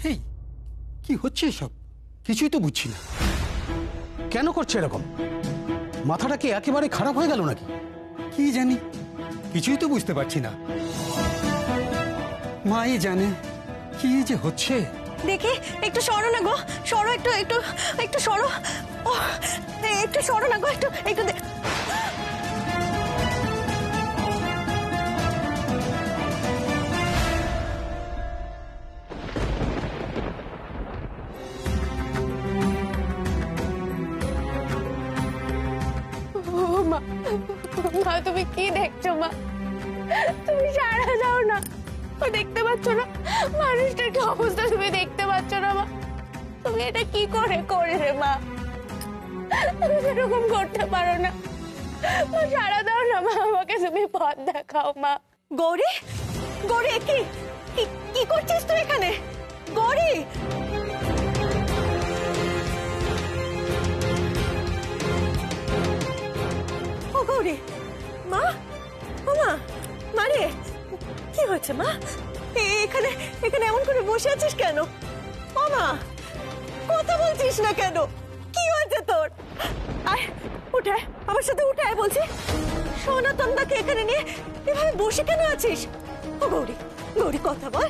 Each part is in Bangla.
এই কি হচ্ছে এসব? কিছুই তো বুঝছি না। কেন করছে এরকম? মাথাটা কি একেবারে খারাপ হয়ে গেল নাকি? কি জানি, কিছুই তো বুঝতে পারছি না। মাই জানে কি যে হচ্ছে। দেখি একটু সরো না গো, সরো, একটু একটু একটু সরো, একটু সরো না গো, একটু একটু মা, মা তুমি কি দেখছো মা? তুমি সারা যাও না, দেখতে পাচ্ছ না মানুষটার কি অবস্থা? তুমি দেখতে পাচ্ছ না মা? তুমি এটা কি করে করলে মা? তুমি এরকম করতে পারো না। সারা দাও না মা, আমাকে তুমি পথ দেখাও মা। গৌরী, গৌরী কি কি করছিস তুই এখানে? গৌরী, ও গৌরী, মা, ও মা, মারে কি হয়েছে মা? এখানে এখানে এমন করে বসে আছিস কেন? ও মা, কথা বলছিস না কেন? কি হয়েছে তোর? আয় উঠে, আমার সাথে উঠে আয় বলছি। সনাতনদাকে এখানে নিয়ে এভাবে বসে কেন আছিস? ও গৌরী, গৌরী কথা বল,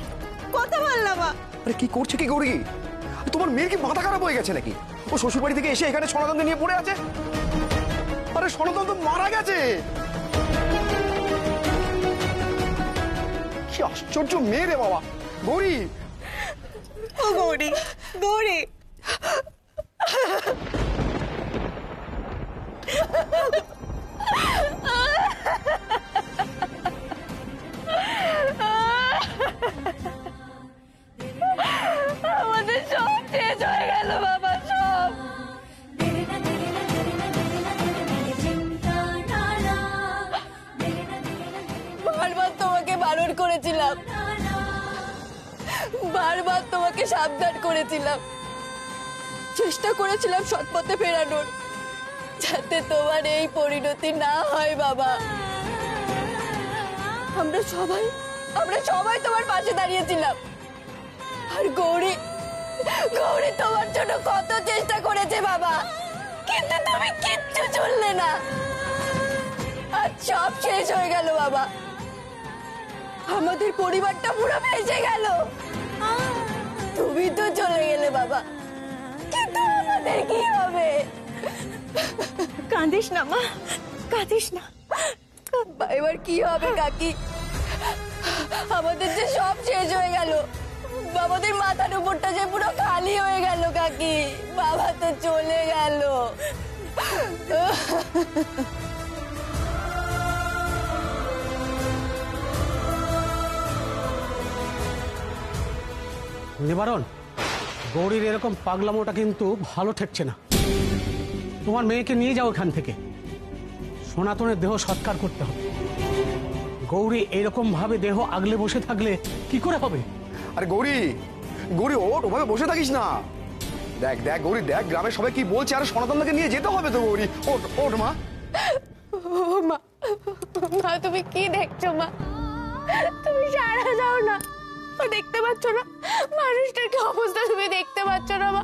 কথা বল না মা। আরে কি করছে কি গৌরী? তোমার মেয়ের কি মাথা খারাপ হয়ে গেছে নাকি? ও শ্বশুর বাড়ি থেকে এসে এখানে সনাতনকে নিয়ে পড়ে আছে। আরে সনাতন তো মারা গেছে। কি আশ্চর্য মেয়ে রে বাবা। গৌরী, ও গৌরী, গৌরী, আমাদের সব শেষ হয়ে গেল বাবা, সব। বারবার তোমাকে বারণ করেছিলাম, বারবার তোমাকে সাবধান করেছিলাম, চেষ্টা করেছিলাম সৎপথে ফেরানোর, যাতে তোমার এই পরিণতি না হয় বাবা। আমরা সবাই তোমার পাশে দাঁড়িয়েছিলাম। আর গৌরী, গৌরী তোমার জন্য কত চেষ্টা করেছে বাবা, কিন্তু তুমি কিচ্ছু চললে না। আজ সব শেষ হয়ে গেল বাবা, আমাদের পরিবারটা পুরো ভেসে গেল। তুমি তো চলে গেলে বাবা, কিন্তু আমাদের কি হবে? কাঁদিস না মা, কাঁদিস না। এবার কি হবে কাকি? আমাদের যে সব শেষ হয়ে গেল, আমাদের মাথার উপরটা যে পুরো খালি হয়ে গেল কাকি। বাবা তো চলে গেল। নিবারণ, গৌরীর এরকম পাগলামোটা কিন্তু ভালো ঠেকছে না। তোমার মেয়েকে নিয়ে যাও এখান থেকে, সনাতনের দেহ সৎকার করতে হবে। গৌরী এরকম ভাবে দেহ আগলে বসে থাকলে কি করে হবে? আরে গৌরী, গৌরী ওঠ, ওভাবে বসে থাকিস না। দেখ দেখ গৌরী, দেখ গ্রামের সবাই কি বলছে। আরে সনাতনকে নিয়ে যেতে হবে তো গৌরী। ওঠ ওঠ মা। মা, মা তুমি কি দেখছো মা? তুমি সারা যাও না, দেখতে পাচ্ছ না মানুষটার কি অবস্থা? তুমি দেখতে পাচ্ছ না মা?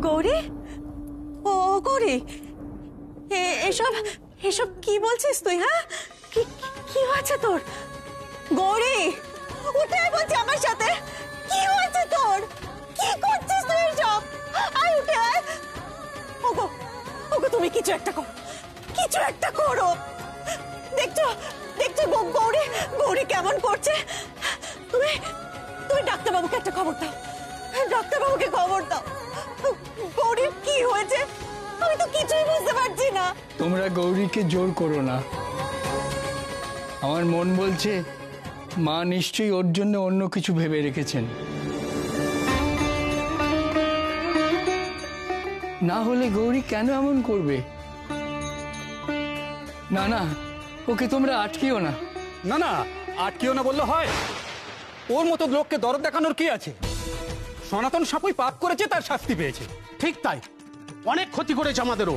গৌরী, ও গৌরী, এসব এসব কি বলছিস তুই? হ্যাঁ, কি হয়েছে তোর? গৌরী উঠে আয় বলছি আমার সাথে। কি হয়েছে তোর? কি করছিস তুই এসব? আয় উঠে আয়। ওগো, ওগো তুমি কিছু একটা করো, কিছু একটা করো। দেখছো, দেখছো গৌরী, গৌরী কেমন করছে? তুমি তুমি ডাক্তারবাবুকে একটা খবর দাও, ডাক্তারবাবুকে খবর দাও। গৌরীর কি হয়েছে আমি তো কিছুই বুঝতে পারছি না। তোমরা গৌরীকে জোর করো না। আমার মন বলছে মা নিশ্চয়ই ওর জন্য অন্য কিছু ভেবে রেখেছেন। না হলে গৌরী কেন এমন করবে? না না, ওকে তোমরা আটকিও না। না না, আটকিও না বললে হয়? ওর মতো লোককে দরদ দেখানোর কি আছে? সনাতন সাপুই পাপ করেছে, তার শাস্তি পেয়েছে। ঠিক তাই, অনেক ক্ষতি করেছে আমাদেরও।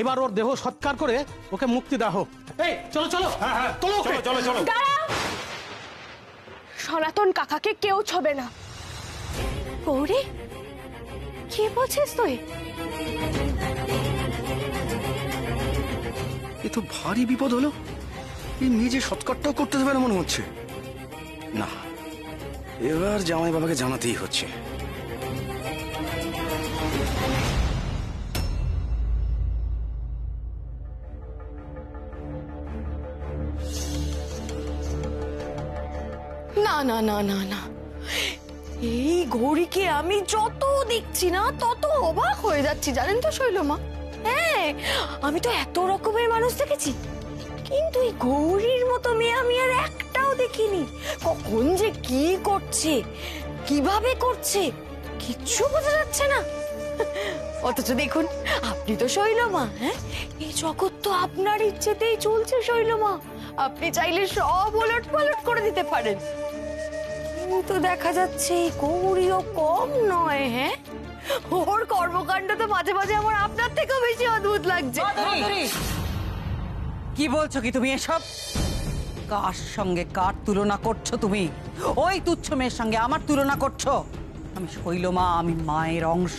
এবার ওর দেহ সৎকার করে ওকে মুক্তি দেওয়া হোক। এই চলো চলো, চলো ওকে। চলো চলো দাঁড়াও, সনাতন কাকাকে কেউ ছবে না। গৌরী কি বলছিস তুই? এ তো ভারী বিপদ হলো। এই নিজে শর্টকাটটাও করতে দেবে না মনে হচ্ছে। না, এবার জামাই বাবাকে জানাতেই হচ্ছে। না না না না না, এই গৌরীকে আমি যত দেখছি না তত অবাক হয়ে যাচ্ছি, জানেন তো শৈলমা। হ্যাঁ, আমি তো এত রকমের মানুষ দেখেছি, কিন্তু এই গৌরীর মতো মেয়ে আমি আর একটাও দেখিনি। কখন যে কি করছে, কিভাবে করছে, কিচ্ছু বোঝা যাচ্ছে না। অথচ দেখুন, আপনি তো শৈলমা। হ্যাঁ, এই জগৎ তো আপনার ইচ্ছেতেই চলছে শৈলমা। আপনি চাইলে সব ওলট পালট করে দিতে পারেন, কিন্তু দেখা যাচ্ছে গৌরীও কম নয়। হ্যাঁ, ওর কর্মকাণ্ড তো মাঝে মাঝে আমার আপনার থেকেও বেশি অদ্ভুত লাগছে। কি বলছো কি তুমি এসব? কার সঙ্গে কার তুলনা করছো তুমি? ওই তুচ্ছ মেয়ের সঙ্গে আমার তুলনা করছো? আমি শৈলমা, আমি মায়ের অংশ।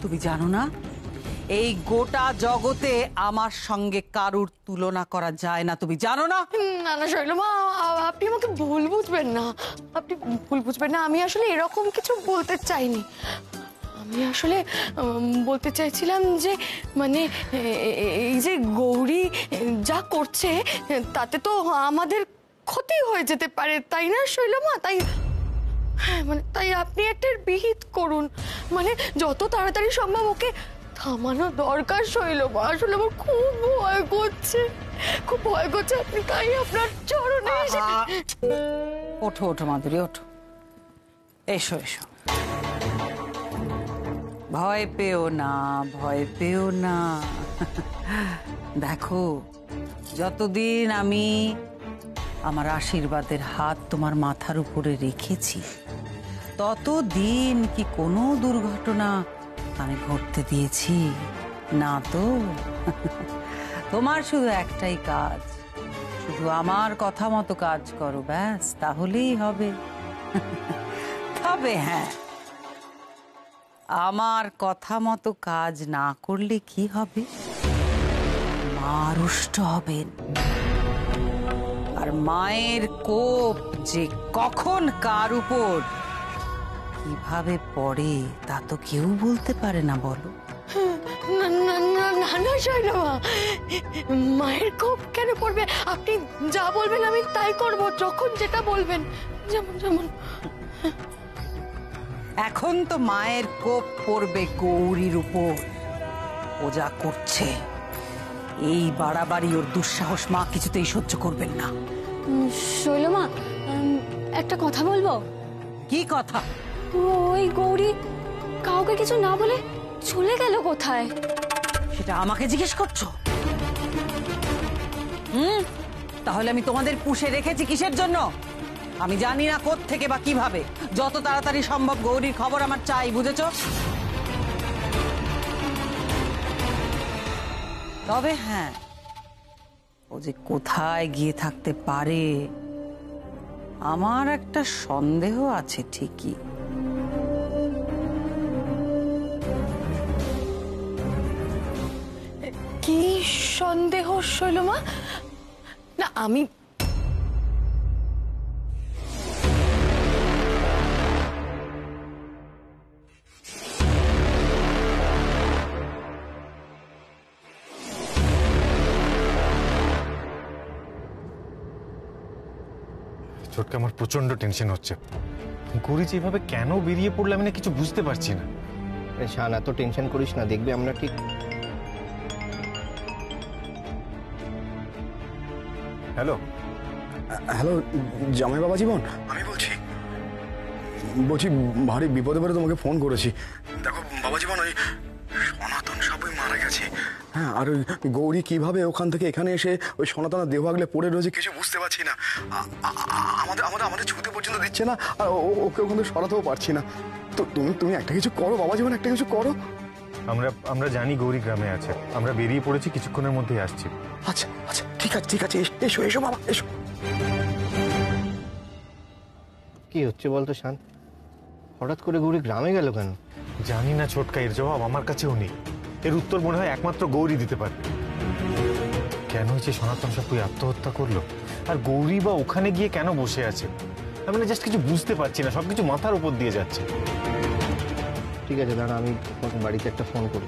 তুমি জানো না, এই গোটা জগতে আমার সঙ্গে কারুর তুলনা করা যায় না, তুমি জানো না? না না শৈলমা, আপনি আমাকে ভুল বুঝবেন না, আপনি ভুল বুঝবেন না। আমি আসলে এরকম কিছু বলতে চাইনি। আমি আসলে বলতে চাইছিলাম যে মানে এই যে গৌরী যা করছে তাতে তো আমাদের ক্ষতি হয়ে যেতে পারে, তাই না শৈলমা? তাই হ্যাঁ, মানে তাই আপনি একটা বিহিত করুন, মানে যত তাড়াতাড়ি সম্ভব ওকে থামানো দরকার শৈলমা। আসলে আমার খুব ভয় করছে, খুব ভয় করছে। আপনি তাই আপনার চরণে ওঠো ওঠো মাধুরী, ওঠো, এসো এসো। ভয় পেও না, ভয় পেও না। দেখো, যতদিন আমি আমার আশীর্বাদের হাত তোমার মাথার উপরে রেখেছি, ততদিন কি কোনো দুর্ঘটনা আমি ঘটতে দিয়েছি? না তো। তোমার শুধু একটাই কাজ, শুধু আমার কথা মতো কাজ করো, ব্যাস, তাহলেই হবে। তবে হ্যাঁ, আমার কথা মতো কাজ না করলে কি হবে? মা রুষ্ট হবেন, আর মায়ের কোপ যে কখন কার উপর কিভাবে পড়ে তা তো কেউ বলতে পারে না, বলো? না না না না না শৈলমা, মায়ের কোপ কেন পড়বে? আপনি যা বলবেন আমি তাই করব, যখন যেটা বলবেন। যেমন যেমন এখন তো মায়ের কোপ পড়বে গৌরীর উপর। ও যা করছে, এই বাড়াবাড়ি, ওর দুঃসাহস মা কিছুতেই সহ্য করবেন না। শৈলমা, একটা কথা বলবো? কি কথা? ওই গৌরী কাউকে কিছু না বলে চলে গেল কোথায়? সেটা আমাকে জিজ্ঞেস করছো? তাহলে আমি তোমাদের পুষে রেখেছি কিসের জন্য? আমি জানি না কোত্থেকে বা কিভাবে। যত তাড়াতাড়ি সম্ভব গৌরীর খবর আমার চাই, বুঝেছো? তবে হ্যাঁ, ও যে কোথায় গিয়ে থাকতে পারে আমার একটা সন্দেহ আছে ঠিকই। কি সন্দেহ শৈলমা? না আমি ছোটকে, আমার প্রচন্ড টেনশন হচ্ছে। গৌরী যেভাবে কেন বেরিয়ে পড়লে আমি না কিছু বুঝতে পারছি না। শান, এত টেনশন করিস না, দেখবি আমরা ঠিক। হ্যালো হ্যালো, জামাই বাবা জীবন আমি বলছি ভারী বিপদে পড়ে তোমাকে ফোন করেছি। দেখো বাবা জীবন, ওই সনাতন সবই মারা গেছে। হ্যাঁ, আর ওই গৌরী কিভাবে ওখান থেকে এখানে এসে ওই সনাতনের দেহ আগলে পড়ে রয়েছে কিছু বুঝতে পারছি না। আমাদের ছুতে পর্যন্ত দিচ্ছে না, আর ওকে ওখান থেকে সরাতেও পারছি না। তো তুমি একটা কিছু করো বাবা জীবন, একটা কিছু করো। আমরা আমরা জানি গৌরী গ্রামে আছে, আমরা বেরিয়ে পড়েছি, কিছুক্ষণের মধ্যেই আসছি। আচ্ছা আচ্ছা, ঠিক আছে ঠিক আছে, এসো এসো বাবা এসো। কি হচ্ছে বলতো শান? হঠাৎ করে গৌরী গ্রামে গেল কেন? জানি না ছোটকা, এর জবাব আমার কাছেও নেই। এর উত্তর মনে হয় একমাত্র গৌরী দিতে পারবে। কেন যে সনাতন সাপুই আত্মহত্যা করলো, আর গৌরী বা ওখানে গিয়ে কেন বসে আছে, আমি না জাস্ট কিছু বুঝতে পারছি না, সবকিছু মাথার উপর দিয়ে যাচ্ছে। ঠিক আছে দাঁড়া, আমি বাড়িতে একটা ফোন করি।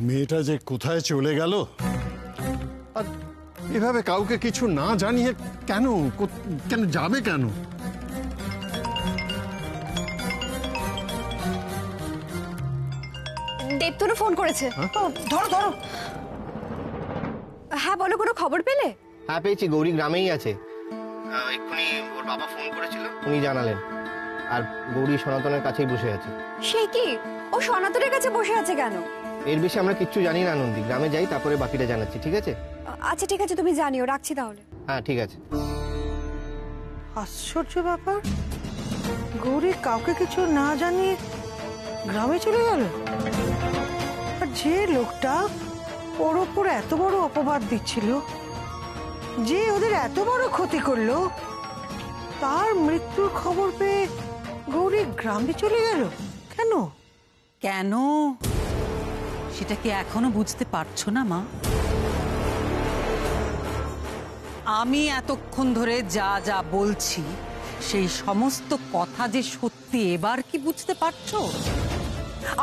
মেয়েটা যে কোথায় চলে গেল, আর এভাবে কাউকে কিছু না জানিয়ে কেন কেন যাবে কেন? দেবতনু ফোন করেছে। ধরো ধরো। হ্যাঁ বলো, কোনো খবর পেলে? হ্যাঁ পেয়েছি, গৌরী গ্রামেই আছে। এক্ষুনি ওর বাবা ফোন করেছিল, উনি জানালেন। আর গৌরী সনাতনের কাছেই বসে আছে। সে কি, ও সনাতনের কাছে বসে আছে কেন? এর বেশি আমরা কিচ্ছু জানি না নন্দী, গ্রামে যাই তারপরে বাকিটা জানাচ্ছি, ঠিক আছে? আচ্ছা ঠিক আছে, তুমি জানিও, রাখছি তাহলে। হ্যাঁ ঠিক আছে। আশ্চর্য ব্যাপার, গৌরী কাউকে কিছু না জানিয়ে গ্রামে চলে গেল। আর যে লোকটা ওর ওপর এত বড় অপবাদ দিচ্ছিল, যে ওদের এত বড় ক্ষতি করলো, তার মৃত্যুর খবর পেয়ে গৌরী গ্রামে চলে গেল কেন? কেন সেটা কি এখনো বুঝতে পারছো না মা? আমি এতক্ষণ ধরে যা যা বলছি সেই সমস্ত কথা যে সত্যি, এবার কি বুঝতে পারছো?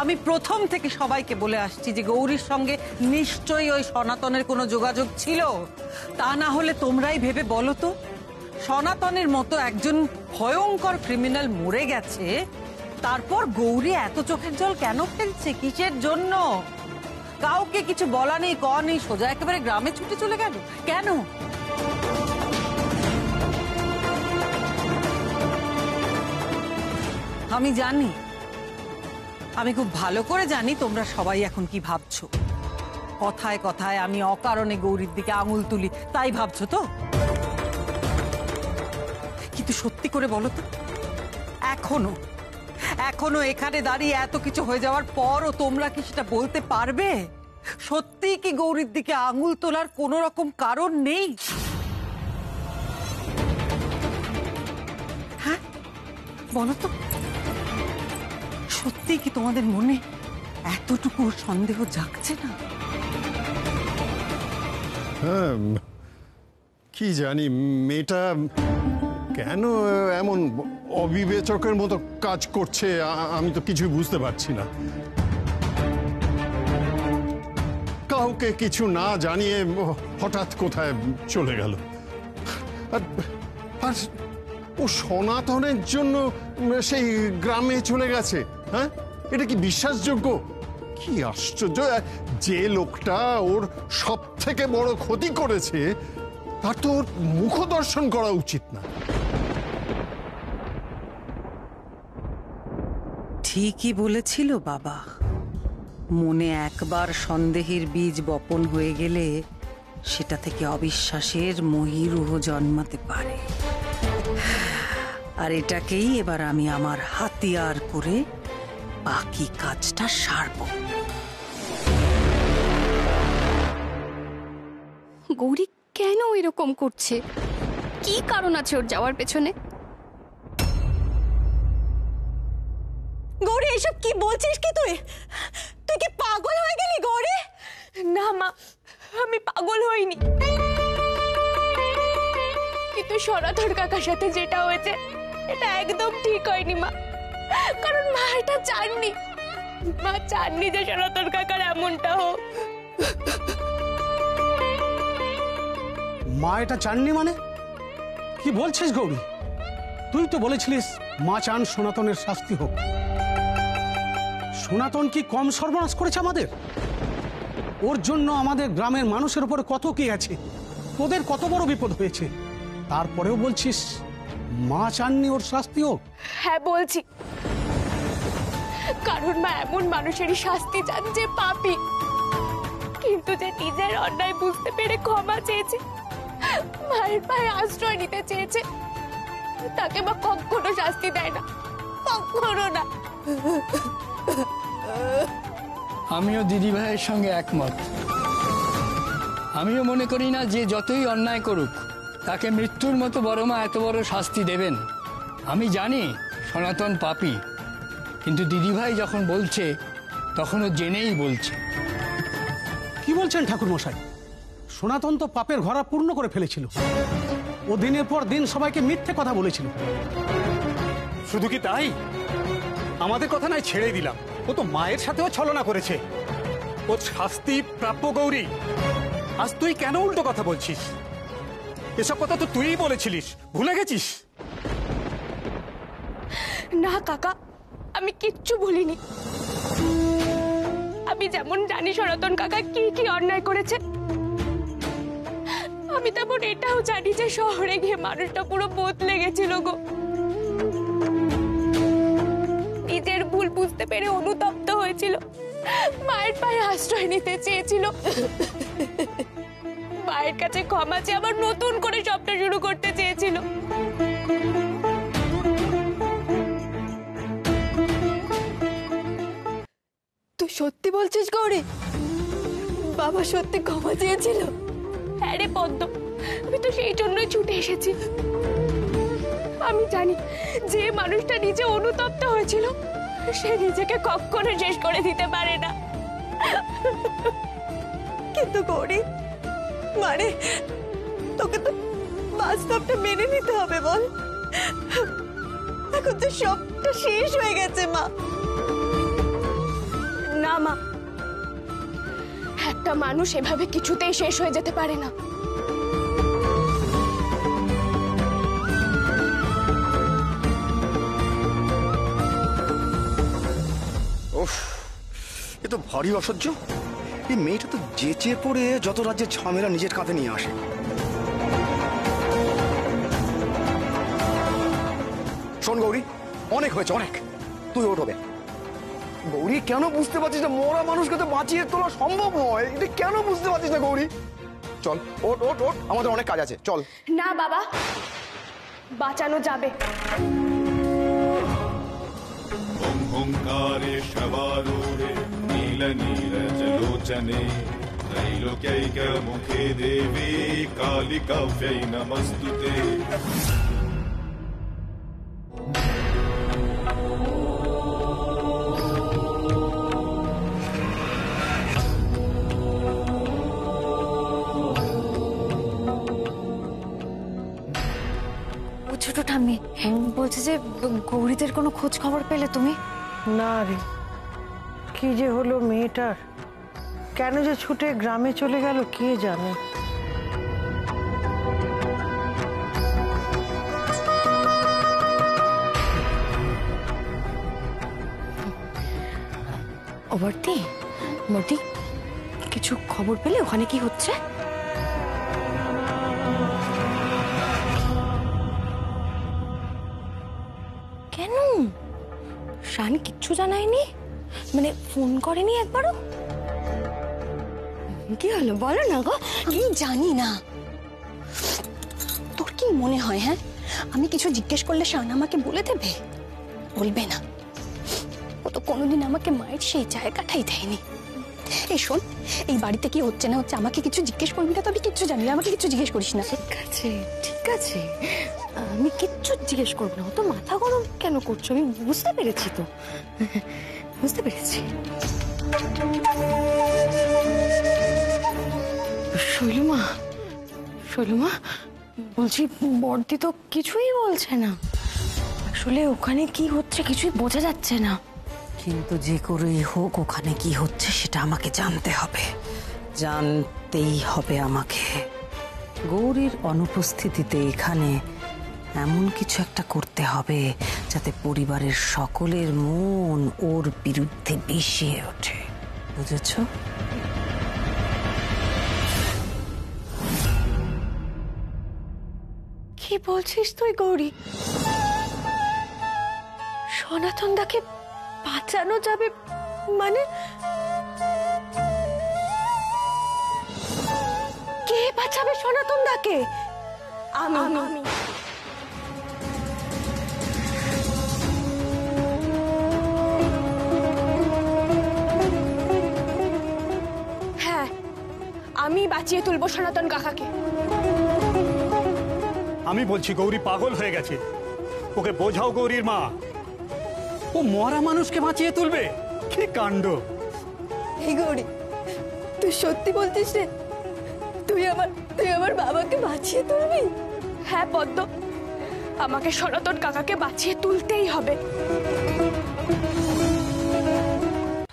আমি প্রথম থেকে সবাইকে বলে আসছি যে গৌরীর সঙ্গে নিশ্চয়ই ওই সনাতনের কোনো যোগাযোগ ছিল। তা না হলে তোমরাই ভেবে বলো তো, সনাতনের মতো একজন ভয়ঙ্কর ক্রিমিনাল মরে গেছে, তারপর গৌরী এত চোখের জল কেন ফেলছে, কিসের জন্য? কাউকে কিছু বলা নেই, ক নেই, সোজা একেবারে গ্রামে ছুটে চলে গেল কেন? আমি জানি, আমি খুব ভালো করে জানি তোমরা সবাই এখন কি ভাবছো। কথায় কথায় আমি অকারণে গৌরীর দিকে আঙুল তুলি তাই ভাবছো তো? কিন্তু সত্যি করে বলো তো, এখনো এখানে দাঁড়িয়ে এত কিছু হয়ে যাওয়ার পরও তোমরা কি সেটা বলতে পারবে সত্যি কি গৌরীর দিকে আঙুল তোলার কোনো রকম কারণ নেই? হ্যাঁ বলো তো, সত্যি কি তোমাদের মনে এতটুকু সন্দেহ জাগছে না? হ্যাঁ, কি জানি মেয়েটা কেন এমন অবিবেচকের মতো কাজ করছে, আমি তো কিছুই বুঝতে পারছি না। কাউকে কিছু না জানিয়ে হঠাৎ কোথায় চলে গেল। আর ও সনাতনের জন্য সেই গ্রামে চলে গেছে। হ্যাঁ, এটা কি বিশ্বাসযোগ্য? কি আশ্চর্য, যে লোকটা ওর সব থেকে বড় ক্ষতি করেছে তার তো ওর মুখ দর্শন করা উচিত না। ঠিকই বলেছিল বাবা, মনে একবার সন্দেহের বীজ বপন হয়ে গেলে সেটা থেকে অবিশ্বাসের মহীরুহ জন্মাতে পারে। আর এটাকেই এবার আমি আমার হাতিয়ার করে বাকি কাজটা সারব। গৌরী কেন এরকম করছে? কি কারণ আছে ওর যাওয়ার পেছনে? গৌরী এসব কি বলছিস কি তুই? তুই কি পাগল হয়ে গেলি গৌরী? না মা, আমি পাগল হইনি, কিন্তু সনাতন কাকার সাথে যেটা হয়েছে এটা একদম ঠিক হয়নি মা। কারণ মা এটা চাননি, মা চাননি যে সনাতন কাকার এমনটা হোক। মা এটা চাননি মানে কি বলছিস গৌরী? তুই তো বলেছিলিস মা চান সনাতনের শাস্তি হোক। সনাতন কি কম সর্বনাশ করেছে আমাদের? ওর জন্য আমাদের গ্রামের মানুষের উপর কত কি আছে, তোদের কত বড় বিপদ হয়েছে, তারপরেও বলছিস মা চাননি ওর শাস্তি হোক? হ্যাঁ বলছি, কারণ মা এমন মানুষেরই শাস্তি চান যে পাপী, কিন্তু যে নিজের অন্যায় বুঝতে পেরে ক্ষমা চেয়েছে, মায়ের পায়ে আশ্রয় নিতে চেয়েছে, তাকে মা কখনো শাস্তি দেয় না, কখনো না। আমিও দিদি ভাইয়ের সঙ্গে একমত। আমিও মনে করি না যে যতই অন্যায় করুক তাকে মৃত্যুর মতো বড় মা এত বড় শাস্তি দেবেন। আমি জানি সনাতন পাপী, কিন্তু দিদিভাই যখন বলছে তখন ও জেনেই বলছে। কি বলছেন ঠাকুর মশাই? সনাতন তো পাপের ঘরা পূর্ণ করে ফেলেছিল। ও দিনের পর দিন সবাইকে মিথ্যে কথা বলেছিল। শুধু কি তাই? আমাদের কথা নাই ছেড়ে দিলাম, ও তো মায়ের সাথেও ছলনা করেছে। ও শাস্তি প্রাপ্য গৌরী। আজ তুই কেন উল্টো কথা বলছিস? এসব কথা তো তুইই বলেছিলিস, ভুলে গেছিস? না কাকা, আমি কিচ্ছু ভুলিনি। আমি যেমন জানি সনাতন কাকা কি কি অন্যায় করেছে, আমি তেমন এটাও জানি যে শহরে গিয়ে মানুষটা পুরো বদলে গেছিল গো। নিজের ভুল বুঝতে পেরে অনুতপ্ত হয়েছিল, মায়ের পায়ে আশ্রয় নিতে চেয়েছিল, মায়ের কাছে ক্ষমা চেয়ে আবার নতুন করে সবটা শুরু করতে চেয়েছিল। তুই সত্যি বলছিস গৌরী? বাবা সত্যি ক্ষমা চেয়েছিল? হ্যাঁ রে পদ্ম, আমি তো সেই জন্যই ছুটে এসেছি। আমি জানি যে মানুষটা নিজে অনুতপ্ত হয়েছিল সে নিজেকে কখনো শেষ করে দিতে পারে না। কিন্তু গৌরী, মানে তোকে তো বাস্তবটা মেনে নিতে হবে বল। এখন তো সবটা শেষ হয়ে গেছে মা। না মা, একটা মানুষ এভাবে কিছুতেই শেষ হয়ে যেতে পারে না। ওফ, এ তো ভারী অসহ্য। এই মেয়েটা তো যেচে পড়ে যত রাজ্যের ঝামেলা নিজের কাঁধে নিয়ে আসে। শোন গৌরী, অনেক হয়েছে, অনেক। তুই ওঠ হবে। গৌরী, কেন বুঝতে পারছিস না মরা মানুষকে তো বাঁচিয়ে তোলা সম্ভব নয়? এটা কেন বুঝতে পারছিস না গৌরী? চল, ওঠ ওঠ ওঠ, আমাদের অনেক কাজ আছে, চল। না বাবা, বাঁচানো যাবে। ओंकारे शवारूढे नीलनीरजलोचने त्रैलोक्यैकमुखे देवी कालिकाव्यै नमस्तुते। ছোট ঠাম্মি বলছে যে গৌরীদের কোনো খোঁজ খবর পেলে তুমি? না রে, কি যে হলো মেয়েটার, কেন যে ছুটে গ্রামে চলে গেল কে জানে। ও বর্তি, বর্তি, কিছু খবর পেলে ওখানে কি হচ্ছে? কেন শান কিচ্ছু জানায়নি? মানে ফোন করেনি একবারও? কি হলো বলো না গো। আমি জানি না, তোর কি মনে হয়? হ্যাঁ, আমি কিছু জিজ্ঞেস করলে শান আমাকে বলে দেবে? বলবে না। ও তো কোনোদিন আমাকে মায়ের সেই জায়গাটাই দেয়নি। এই শোন, এই বাড়িতে কি হচ্ছে না হচ্ছে আমাকে কিছু জিজ্ঞেস করবি না তো? আমি কিচ্ছু জানি না, আমাকে কিছু জিজ্ঞেস করিস না। ঠিক আছে, ঠিক আছে, আমি কিচ্ছু জিজ্ঞেস করবো না। তো মাথা গরম কেন করছো? আমি বুঝতে পেরেছি তো, বুঝতে পেরেছি। শৈলমা, শৈলমা, বলছি বর্দি তো কিছুই বলছে না। আসলে ওখানে কি হচ্ছে কিছুই বোঝা যাচ্ছে না। কিন্তু যে করেই হোক ওখানে কি হচ্ছে সেটা আমাকে জানতে হবে, জানতেই হবে আমাকে। গৌরীর অনুপস্থিতিতে এখানে এমন কিছু একটা করতে হবে যাতে পরিবারের সকলের মন ওর বিরুদ্ধে বিষিয়ে ওঠে, বুঝেছ? কি বলছিস তুই গৌরী? সনাতন দাকে বাঁচানো যাবে মানে? কে বাঁচাবে সনাতন দাকে? আমি। আমি বাঁচিয়ে তুলবো সনাতন কাকাকে। আমি বলছি গৌরী পাগল হয়ে গেছে, ওকে বোঝাও গৌরীর মা। ও মরা মানুষকে বাঁচিয়ে তুলবে? কি কাণ্ড! এই গৌরী, তুই সত্যি বলছিস রে? তুই আমার বাবাকে বাঁচিয়ে তুলবি? হ্যাঁ পদ্ম, আমাকে সনাতন কাকাকে বাঁচিয়ে তুলতেই হবে।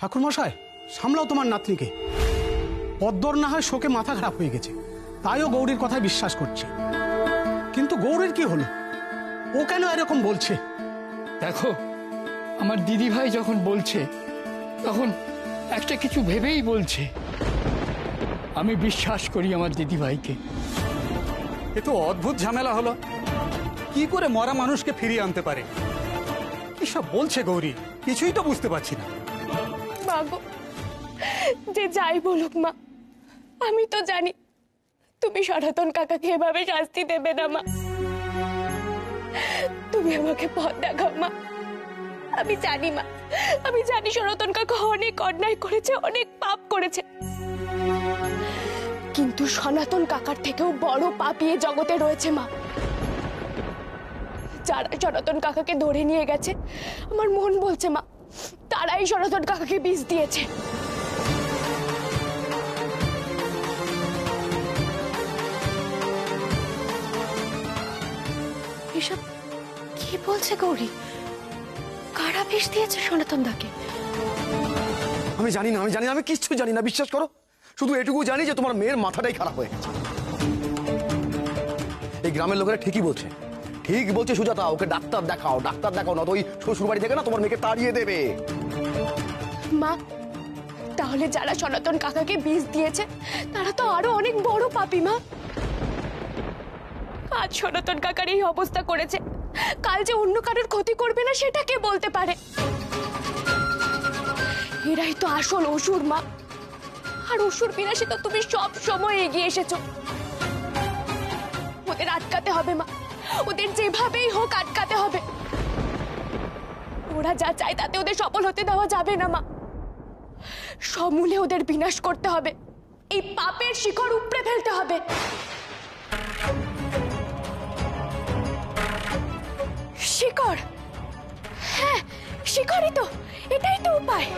ঠাকুরমশাই, সামলাও তোমার নাতনিকে। পদ্মর না হয় শোকে মাথা খারাপ হয়ে গেছে, তাইও গৌরীর কথায় বিশ্বাস করছে। কিন্তু গৌরীর কি হলো? ও কেন এরকম বলছে? দেখো, আমার দিদি ভাই যখন বলছে তখন একটা কিছু ভেবেই বলছে। আমি বিশ্বাস করি আমার দিদি ভাইকে। এ তো অদ্ভুত ঝামেলা হলো। কি করে মরা মানুষকে ফিরিয়ে আনতে পারে? এসব বলছে গৌরী, কিছুই তো বুঝতে পারছি না। মা গো, যে যাই বলুক মা, আমি তো জানি তুমি সনাতন কাকাকে এভাবে শাস্তি দেবে না মা। তুমি আমাকে পথ দেখাও মা। আমি জানি মা, আমি জানি সনাতন কাকা অনেক অন্যায় করেছে, অনেক পাপ করেছে, কিন্তু সনাতন কাকার থেকেও বড় পাপী এ জগতে রয়েছে মা। যারা সনাতন কাকাকে ধরে নিয়ে গেছে, আমার মন বলছে মা, তারাই সনাতন কাকাকে বিষ দিয়েছে। এসব কি বলছে গৌরী? কারা বিষ দিয়েছে সনাতন দাকে? আমি জানি না, আমি কিচ্ছু জানি না, বিশ্বাস করো। শুধু এটুকু জানি যে তোমার মেয়ের মাথাটাই খারাপ হয়ে গেছে। এই গ্রামের লোকেরা ঠিকই বলছে, ঠিক বলছে সুজাতা, ওকে ডাক্তার দেখাও, নয়তো ওই শ্বশুর বাড়ি থেকে না তোমার মেয়েকে তাড়িয়ে দেবে। মা, তাহলে যারা সনাতন কাকাকে বিষ দিয়েছে তারা তো আরো অনেক বড় পাপী মা। আজ সনাতন কাকার এই অবস্থা করেছে, কাল যে অন্য কারোর ক্ষতি করবে না সেটা কে বলতে পারে? এরাই তো আসল অসুর মা। আর অসুর বিনাশে তো তুমি সব সময় এগিয়ে এসেছো। ওদের আটকাতে হবে মা, ওদের যেভাবেই হোক আটকাতে হবে। ওরা যা চায় তাতে ওদের সফল হতে দেওয়া যাবে না মা। সমূলে ওদের বিনাশ করতে হবে, এই পাপের শিকড় উপড়ে ফেলতে হবে। শিকড়? হ্যাঁ, শিকড়ই তো, এটাই তো উপায়।